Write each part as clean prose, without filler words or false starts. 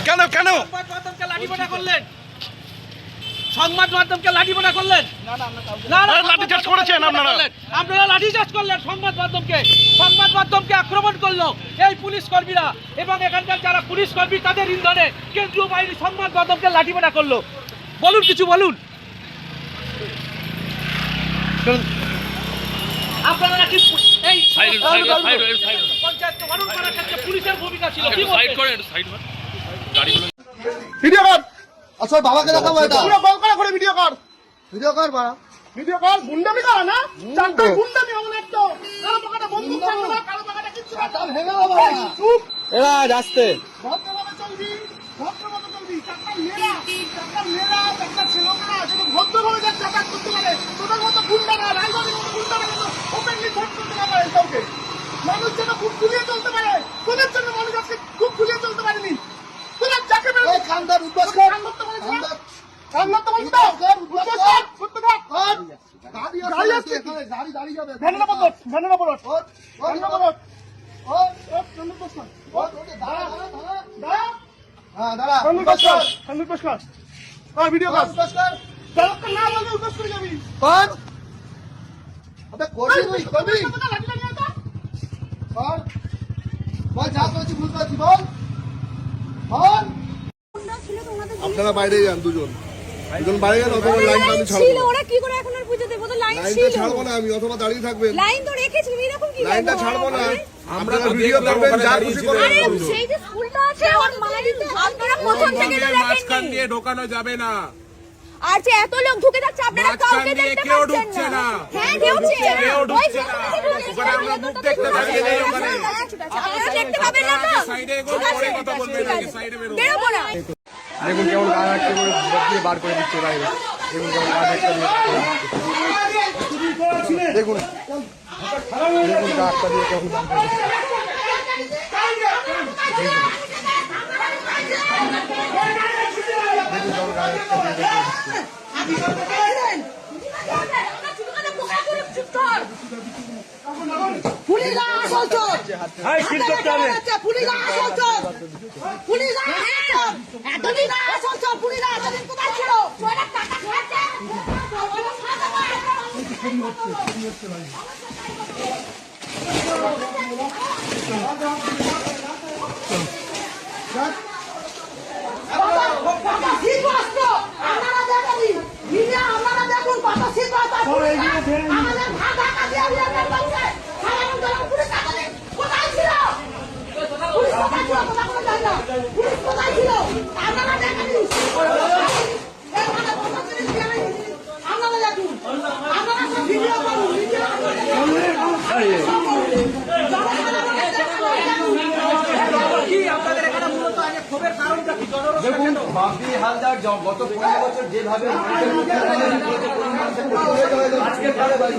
কেন কেন সংবাদ মাধ্যমকে লাঠিপেটা করলেন? সংবাদ মাধ্যমকে লাঠিপেটা করলেন? না না, লাঠিচার্জ করেছেন আপনারা? আপনারা লাঠিচার্জ করলেন সংবাদ মাধ্যমকে। সংবাদ মাধ্যমকে আক্রমণ করলো এই পুলিশ কর্মীরা, এবং এখানকার যারা পুলিশ কর্মী তাদের ইন্ধনে কেন্দ্রীয় বাহিনী সংবাদ মাধ্যমকে লাঠিপেটা করলো। বলুন, কিছু বলুন। আপনারা নাকি এই পঞ্চায়েতকে বারণ করার ক্ষেত্রে পুলিশের ভূমিকা ছিল, কি বলবেন? ভিডিও কর। আচ্ছা বাবাকে দেখাবো এটা পুরো বল করে ভিডিও কর। ভিডিও কর বাবা। ভিডিও কর। গুন্ডামি কর না? চারটায় গুন্ডামি এমন একটা কালো পাকাটা বন্দুক থাকবে না, কালো পাকাটা কিচ্ছু না। ভেঙে দেবো চুপ। এরা আসতে ভদ্রভাবে চলবি, ভদ্রভাবে চলবি। চারটা মেয়েরা, চারটা ছেলেরা যেন ভদ্রভাবে যার যাতায়াত করতে পারে। তোদের মতো গুন্ডারা, রাজবাড়ির মতো গুন্ডারা যেন ওপেনলি ভোট করতে না পারে কাউকে। মানুষ যেন খুব খুলিয়ে চলতে পারে। তোদের জন্য মানুষ আজকে খুব খুলিয়ে চলতে পারেনি। তোরা যাকে বেরোবে খানদার উদ্বাস কর। কান ধরতে পারিস না? কান ধরতে পারিস না? উদ্বাস কর, করতে থাক। গাড়ি আসছে। গাড়ি দাঁড়িয়ে যাবে। ভ্যানের উপর ওঠ, ভ্যানের উপর ওঠ। ভ্যানের উপর ওঠ। ওঠ, ওঠ, ভ্যানের উপর ওঠ। ওঠ, দাঁড়া, দাঁড়া, দাঁড়া। দাঁড়া। হ্যাঁ, দাঁড়া। ভ্যানের উপর ওঠ, ভ্যানের উপর ওঠ। কর, ভিডিও কর। উদ্বাস কর। চালককে না বললে উদ্বাস করে যাবি। কর। আবে করবি তুই, করবি। কতটা লাঠিটা নিয়ে আয়। কর। বল যা করছি বুঝতে পারছি, বল। বল। আপনারা বাইরে যান দুজন বাইরে যান, অথবা লাইনটা আমি ছাড়বো ছিল না। ওরা কি করে এখন আর পুজো দেব? তো লাইন লাইনটা ছিল, ছাড়বো না আমি, অথবা দাঁড়িয়ে থাকবেন। লাইন তো রেখেছিল, এরকম কি লাইনটা ব্যবহার? ছাড়বো না। আমরা আপনারা তো ভিডিও দেখলাম করবেন, ওখানে যা দাঁড়িয়ে খুশি ছিল। করবেন আরে করুন। সেই যে স্কুলটা আছে ওর মাঝে আপনারা প্রথম থেকে তো মাঝখান দিয়ে দেখেননি। ঢোকানো যাবে না। আর যে এত লোক ঢুকে যাচ্ছে আপনারা মাঝখান কাউকে দিয়ে দেখতে কেউ পাচ্ছেন ঢুকছে না। না। হ্যাঁ ঢুকছে, কেউ ওই ঢুকছে যে না। ঢুকছে, ওখানে আমরা মুখ দেখতে দাঁড়িয়ে নেই ওখানে। আপনারা দেখতে পাবেন না তো? সাইডে এগোন, পরে কথা বলবেন, আগে সাইডে বেরোন। বেরোবো না। দেখুন কেমন গা হাঁটতে করে দিয়ে বার করে দিচ্ছে বাইরে। দেখুন কেমন গা হাঁটতে দেখুন দেখুন গা হাঁটটা দিয়ে কেমন বার করে দিচ্ছে। দেখুন কেমন গা হাঁটটা দিয়ে বের করে দিচ্ছে। পুলিশ আসল চোর, পুলিশ আসল চোর, পুলিশ আসল চোর, এতদিন আসল চোর, পুলিশ এতদিন কোথায় ছিল? চোরের টাকা খাচ্ছে। আপনারা দেখুন কত শীত আমাদের ভাত ঢাকা দিয়ে পুলিশ কোথায় ছিল? পুলিশ কোথায় ছিল? কোথায় কোনো জানি না। পুলিশ কোথায় ছিল? আপনারা দেখেন, আপনারা দেখুন, আপনারা সব ভিডিও করুন, দেখুন বাপি হালদার গত 15 বছর যেভাবে আজকে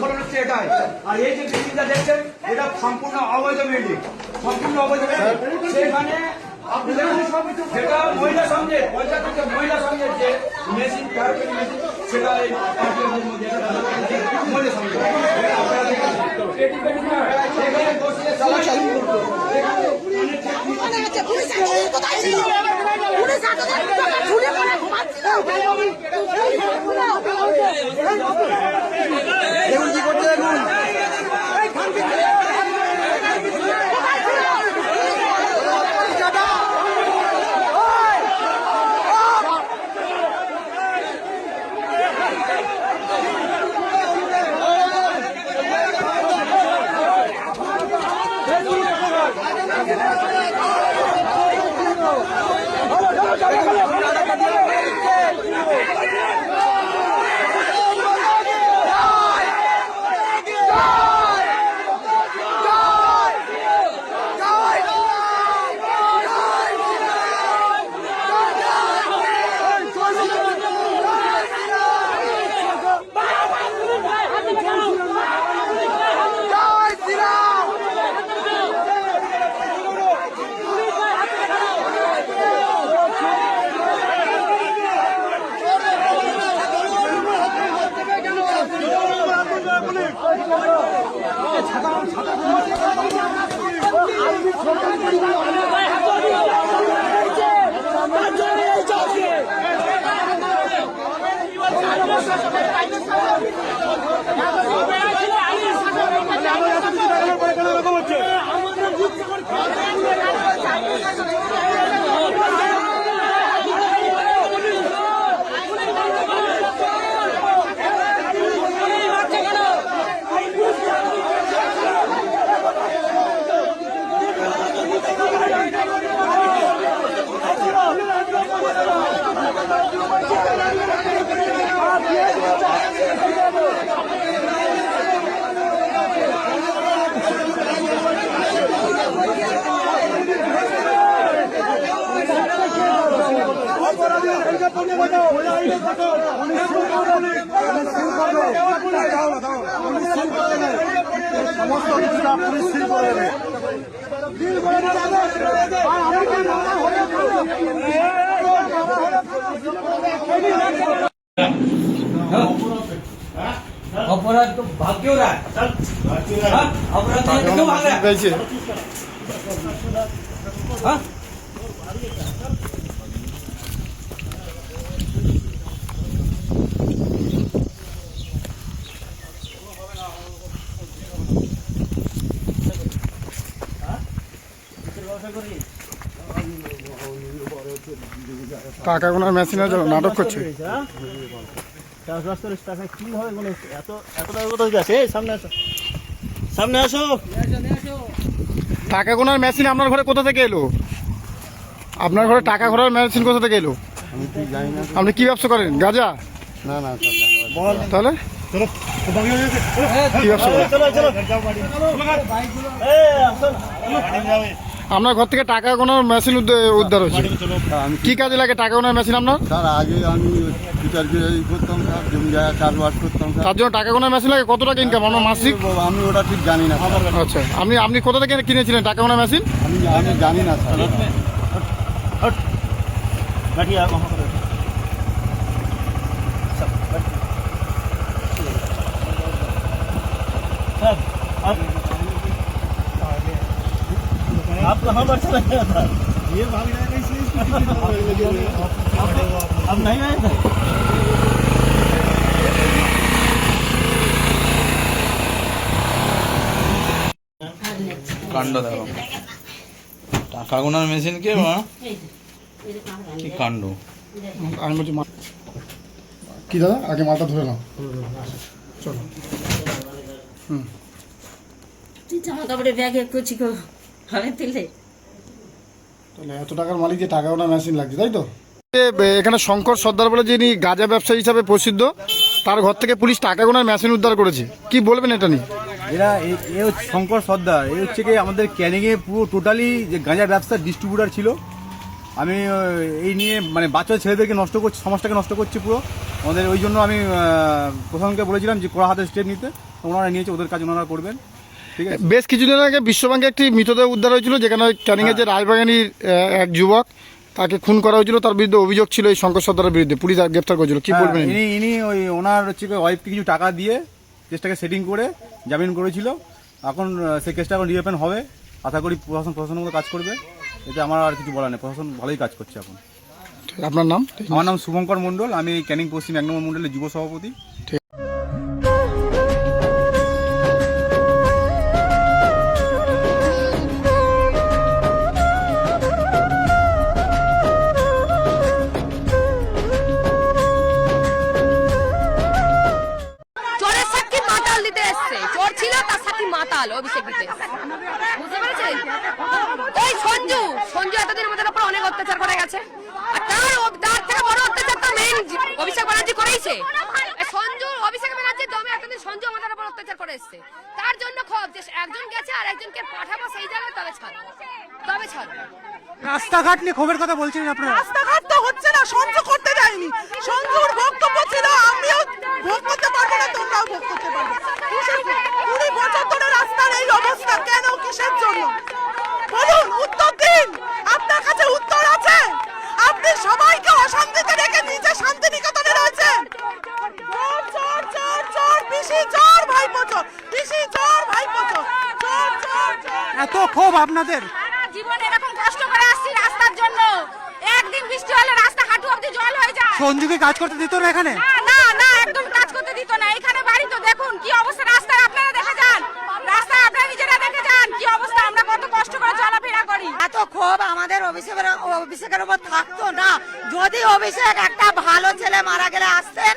ঘটনা হচ্ছে এটাই। আর এই যে বিল্ডিংটা দেখছেন এটা সম্পূর্ণ অবৈধ বিল্ডিং, সম্পূর্ণ অবৈধ বিল্ডিং। সেখানে আপনি দেখুন যেটা মহিলা সঙ্গে পঞ্চায়েত মহিলা সঙ্গে যে মেশিন মেশিন সেটা এই মধ্যে মহিলা সঙ্গে সেখানে বসিয়ে চালাচালি করতো। পুলিশ কোথায় ছিল? পুলিশ ঝুলে পড়ে ঘুমাচ্ছিল। দেখুন কি করতে দেখুন। ছাতা অপরাধ তো ভাগ্যও রায় অপরাধ কেউ ভাগ হ্যাঁ টাকা গোনার মেশিনে নাটক করছে। সামনে আসো। টাকা গোনার মেশিন আপনার ঘরে কোথা থেকে এলো? আপনার ঘরে টাকা গোনার মেশিন কোথা থেকে এলো? আপনি কি ব্যবসা করেন? গাঁজা? না না তাহলে কি ব্যবসা করেন? আপনার ঘর থেকে টাকা গোনার মেশিন উদ্ধার হয়েছে। কি কাজে লাগে টাকা গোনার মেশিন আপনার? স্যার আগে আমি টিচার করতাম স্যার, জমি জায়গা চাষবাস করতাম স্যার। তার জন্য টাকা গোনার মেশিন লাগে? কত টাকা ইনকাম আপনার মাসিক? আমি ওটা ঠিক জানি না স্যার। আচ্ছা, আপনি কোথা থেকে কিনেছিলেন টাকা গোনার মেশিন? আমি জানি না স্যার। आप कहाँ पर चले गए था? ये भाग रहे हैं इसलिए अब नहीं आए थे। কাণ্ড দেখো, টাকা গোনার মেশিন কে মা, কি কাণ্ড। আমি বলছি কি দাদা, আগে মালটা ধরে নাও, চলো। জামা কাপড়ের ব্যাগে কুচি হবে তুলে। তাহলে এত টাকার মালিক যে টাকা গোনার মেশিন লাগছে, তাই তো? এখানে শঙ্কর সর্দার বলে যিনি গাঁজা ব্যবসায়ী হিসাবে প্রসিদ্ধ, তার ঘর থেকে পুলিশ টাকা গোনার মেশিন উদ্ধার করেছে। কি বলবেন এটা নিয়ে? এরা এ হচ্ছে শঙ্কর সর্দার, এ হচ্ছে কি আমাদের ক্যানিংয়ে পুরো টোটালি যে গাঁজা ব্যবসার ডিস্ট্রিবিউটার ছিল। আমি এই নিয়ে মানে বাচ্চা ছেলেদেরকে নষ্ট করছি, সমাজটাকে নষ্ট করছি পুরো আমাদের। ওই জন্য আমি প্রশাসনকে বলেছিলাম যে কড়া হাতে স্টেপ নিতে, তো ওনারা নিয়েছে, ওদের কাজ ওনারা করবেন, ঠিক আছে। বেশ কিছুদিন আগে বিশ্বব্যাংকে একটি মৃতদেহ উদ্ধার হয়েছিল, যেখানে ক্যানিংয়ের যে রায়বাগানির এক যুবক, তাকে খুন করা হয়েছিল। তার বিরুদ্ধে অভিযোগ ছিল এই শঙ্কর সর্দারের বিরুদ্ধে, পুলিশ গ্রেফতার করেছিল। কি বলবেন? ইনি ওই ওনার হচ্ছে ওয়াইফকে কিছু টাকা দিয়ে কেসটাকে সেটিং করে জামিন করেছিল। এখন সেই কেসটা এখন রিওপেন হবে, আশা করি প্রশাসন মতো কাজ করবে। এতে আমার আর কিছু বলার নেই, প্রশাসন ভালোই কাজ করছে এখন। আপনার নাম? আমার নাম শুভঙ্কর মণ্ডল, আমি ক্যানিং পশ্চিম 1 নম্বর মণ্ডলের যুব সভাপতি। চোরের সাক্ষী মাতাল দিতে এসছে, চোর ছিল তার সাক্ষী মাতাল অভিষেক দিতে এসছে। বুঝতে পেরেছেন? ওই সঞ্জু এতদিন আমাদের উপর অনেক অত্যাচার করে গেছে, আর তার থেকে বড় অত্যাচার তো মেইন অভিষেক ব্যানার্জি করেইছে। সঞ্জু অভিষেক ব্যানার্জি দমে এতদিন সঞ্জু আমাদের উপর অত্যাচার করে এসছে। তার জন্য ক্ষোভ যে একজন গেছে আর একজনকে পাঠাবো সেই জায়গায়, তবে ছাড়বো। রাস্তাঘাট নিয়ে ক্ষোভের কথা বলছেন আপনারা? রাস্তাঘাট তো হচ্ছে না, সহ্য করতে যায়নি। সঞ্জুর বক্তব্য ছিল আমিও ভোগ করতে পারবো না, তোমরাও ভোগ করতে পারবে। 20 বছর ধরে রাস্তার এই অবস্থা কেন, কিসের জন্য বলুন? উত্তর দিন, আপনার কাছে উত্তর আছে? আপনি সবাইকে অশান্তিতে রেখে নিজে শান্তি নিকেতনে রয়েছেন। চোর চোর চোর চোর, পিসি চোর, ভাইপো চোর, পিসি চোর, ভাইপো চোর, চোর চোর চোর। এত ক্ষোভ আপনাদের? জীবন এরকম কষ্ট করে আসছি রাস্তার জন্য, একদিন বৃষ্টি হলে রাস্তা হাঁটু অবধি জল হয়ে যায়। সঞ্জুকে কাজ করতে দিত না এখানে? না একদম কাজ করতে দিত না। এখানে বাড়ি তো দেখুন কি অবস্থা, রাস্তায় আপনারা দেখে যান, রাস্তায় আপনারা নিজেরা দেখে যান কি অবস্থা, আমরা কত কষ্ট করে চলাফেরা করি। এত ক্ষোভ আমাদের অভিষেকের উপর থাকতো না। যদি অভিষেক একটা ভালো ছেলে মারা গেলে আসতেন,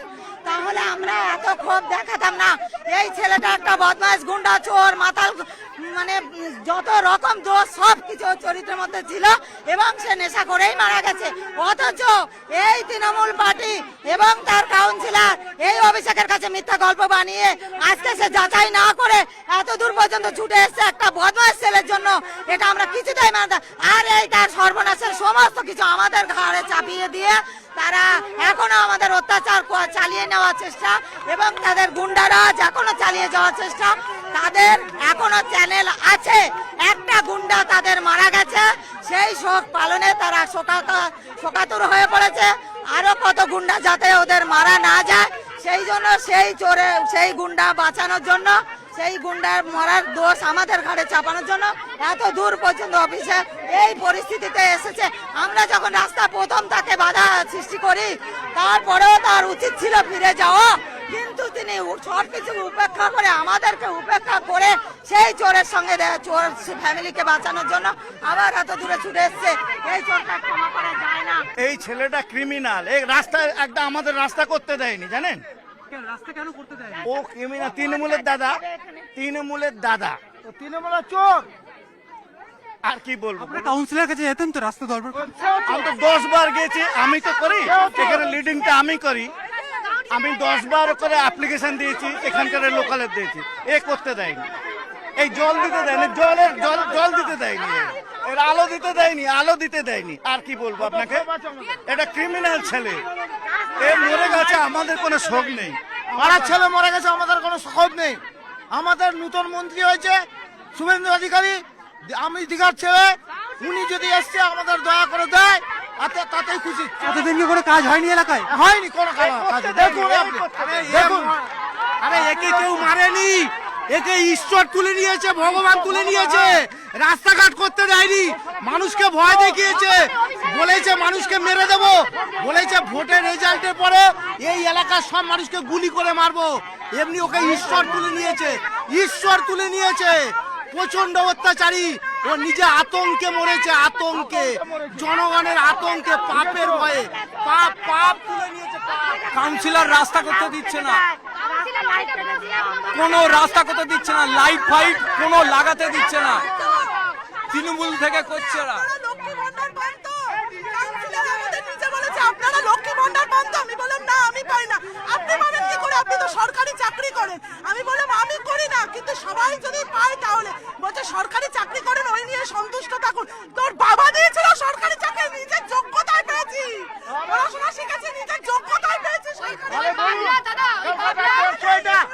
তাহলে আমরা এত ক্ষোভ দেখাতাম না। এই ছেলেটা একটা বদমাইশ, গুন্ডা, চোর, মাতাল মানে যত রকম দোষ সব কিছু চরিত্রের মধ্যে ছিল এবং সে নেশা করেই মারা গেছে। অথচ এই তৃণমূল পার্টি এবং তার কাউন্সিলর এই অভিষেকের কাছে মিথ্যা গল্প বানিয়ে আজকে সে যাচাই না করে এত দূর পর্যন্ত ছুটে এসছে একটা বদমাশ ছেলের জন্য। এটা আমরা কিছুতেই মানতে, আর এই তার সর্বনাশের সমস্ত কিছু আমাদের ঘাড়ে চাপিয়ে দিয়ে তারা এখনো আমাদের অত্যাচার চালিয়ে নেওয়ার চেষ্টা এবং তাদের গুন্ডারাজ এখনো চালিয়ে যাওয়ার চেষ্টা। তাদের এখনো চ্যানেল আছে, একটা গুন্ডা তাদের মারা গেছে, সেই শোক পালনে তারা শোকাতুর হয়ে পড়েছে। আরো কত গুন্ডা যাতে ওদের মারা না যায় সেই জন্য সেই গুন্ডা বাঁচানোর জন্য, সেই গুন্ডার মরার দোষ আমাদের ঘাড়ে চাপানোর জন্য এত দূর পর্যন্ত অফিসে এই পরিস্থিতিতে এসেছে। আমরা যখন রাস্তা প্রথম তাকে বাধা সৃষ্টি করি, তারপরেও তার উচিত ছিল ফিরে যাওয়া, কিন্তু তিনি সব কিছু উপেক্ষা করে আমাদেরকে উপেক্ষা করে সেই চোরের সঙ্গে চোর ফ্যামিলিকে বাঁচানোর জন্য আবার এত দূরে ছুটে এসছে। এই চোরটা ক্ষমা করা যায় না। এই ছেলেটা ক্রিমিনাল, এই রাস্তায় একটা আমাদের রাস্তা করতে দেয়নি, জানেন? রাস্তা কেন করতে দেয়? ও ক্রিমিনাল, তৃণমূলের দাদা, তৃণমূলের দাদা, তৃণমূলের চোর। আর কি বলবো? কাউন্সিলর কাছে যেতেন তো রাস্তা দরবার। আমি তো 10 বার গেছি, আমি তো করি এখানে লিডিংটা আমি করি, আমি 10 বার করে অ্যাপ্লিকেশন দিয়েছি, এখানকার লোকালের দিয়েছি, এ করতে দেয়নি। এই জল দিতে দেয়নি, জল দিতে দেয়নি, এর আলো দিতে দেয়নি। আর কি বলবো আপনাকে? এটা ক্রিমিনাল ছেলে, এ মরে গেছে, আমাদের কোনো শোক নেই। পাড়ার ছেলে মরে গেছে, আমাদের কোনো শোক নেই। আমাদের নূতন মন্ত্রী হয়েছে শুভেন্দু অধিকারী, আমি দিঘার ছেলে, উনি যদি এসছে আমাদের দয়া করে দেয় তাতেই খুশি। এতদিন কোনো কাজ হয়নি এলাকায়? হয়নি কোনো কাজ। দেখুন আপনি, দেখুন, আরে একে কেউ মারেনি, একে ঈশ্বর তুলে নিয়েছে, ভগবান তুলে নিয়েছে। রাস্তাঘাট করতে দেয়নি, মানুষকে ভয় দেখিয়েছে, বলেছে মানুষকে মেরে দেবো, বলেছে ভোটের রেজাল্টের পরে এই এলাকার সব মানুষকে গুলি করে মারবো। এমনি ওকে ঈশ্বর তুলে নিয়েছে, প্রচন্ড অত্যাচারী। ও নিজে আতঙ্কে মরেছে, আতঙ্কে, জনগণের আতঙ্কে, পাপের ভয়ে, পাপ তুলে নিয়েছে। কাউন্সিলর রাস্তা করতে দিচ্ছে না, কোনো রাস্তা করতে দিচ্ছে না, লাইট ফাইট কোনো লাগাতে দিচ্ছে না, তৃণমূল থেকে করছে না। আপনারা লক্ষ্মী ভান্ডার পান তো? আমি বললাম না, আমি পাই না। আপনি পাবেন কি করে? আপনি তো সরকারি চাকরি করেন। আমি বললাম আমি করি না, কিন্তু সবাই যদি পায় তাহলে। বলছে সরকারি চাকরি করেন, ওই নিয়ে সন্তুষ্ট থাকুন। তোর বাবা দিয়েছিল সরকারি চাকরি, নিজের যোগ্যতায় পেয়েছি, পড়াশোনা শিখেছি, নিজের যোগ্যতায় পেয়েছি।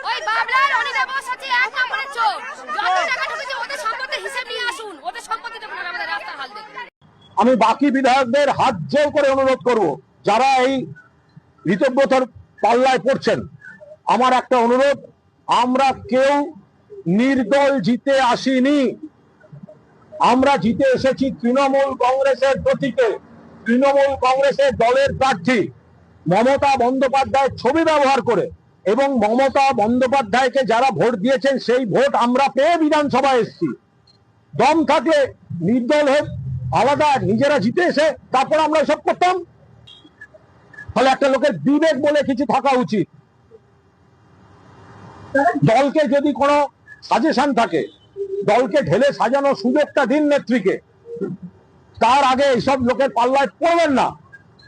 ওই বাবলার অনিদা বস আছে 1 নম্বরের চোর। যত টাকা ঢুকেছে ওদের সম্পত্তির হিসাব নিয়ে আসুন, ওদের সম্পত্তি দেখুন, আমাদের রাস্তার হাল দেখুন। আমি বাকি বিধায়কদের হাত জোর করে অনুরোধ করব, যারা এই ঋতব্রতর পাল্লায় পড়ছেন, আমার একটা অনুরোধ, আমরা কেউ নির্দল জিতে আসিনি, আমরা জিতে এসেছি তৃণমূল কংগ্রেসের প্রতীকে। তৃণমূল কংগ্রেসের দলের প্রার্থী মমতা বন্দ্যোপাধ্যায়ের ছবি ব্যবহার করে, এবং মমতা বন্দ্যোপাধ্যায়কে যারা ভোট দিয়েছেন সেই ভোট আমরা পেয়ে বিধানসভায় এসেছি। দম থাকলে নির্দল হোক, আলাদা, নিজেরা জিতে এসে তারপর আমরা সব করতাম। ফলে একটা লোকের বিবেক বলে কিছু থাকা উচিত। দলকে যদি কোনো সাজেশন থাকে, দলকে ঢেলে সাজানো সুযোগটা দিন নেত্রীকে, তার আগে এইসব লোকের পাল্লায় পড়বেন না।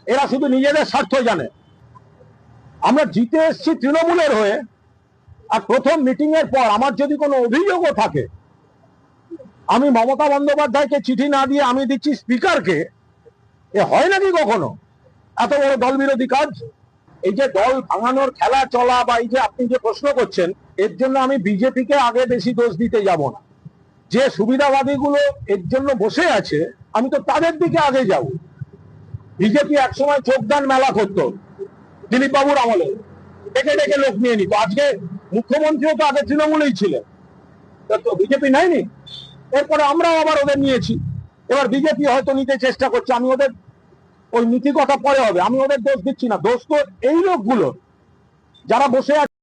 এরা শুধু নিজেদের স্বার্থ জানে। আমরা জিতে এসেছি তৃণমূলের হয়ে, আর প্রথম মিটিং এর পর আমার যদি কোনো অভিযোগও থাকে, আমি মমতা বন্দ্যোপাধ্যায়কে চিঠি না দিয়ে আমি দিচ্ছি স্পিকারকে। এ হয় নাকি কখনো? এত বড় দল বিরোধী কাজ। এই যে দল ভাঙানোর খেলা চলা, বা এই যে আপনি যে প্রশ্ন করছেন, এর জন্য আমি বিজেপিকে আগে বেশি দোষ দিতে যাব না। যে সুবিধাবাদীগুলো এর জন্য বসে আছে, আমি তো তাদের দিকে আগে যাব। বিজেপি একসময় চোখদান মেলা করতো দিলীপ বাবুর আমলে, ডেকে ডেকে লোক নিয়ে নিত। আজকে মুখ্যমন্ত্রীও তো আগে তৃণমূলেই ছিলেন, তো বিজেপি নেয়নি। এরপরে আমরাও আবার ওদের নিয়েছি, এবার বিজেপি হয়তো নিতে চেষ্টা করছে। আমি ওদের ওই নীতি কথা পরে হবে, আমি ওদের দোষ দিচ্ছি না। দোষ তো এই লোকগুলো যারা বসে আছে।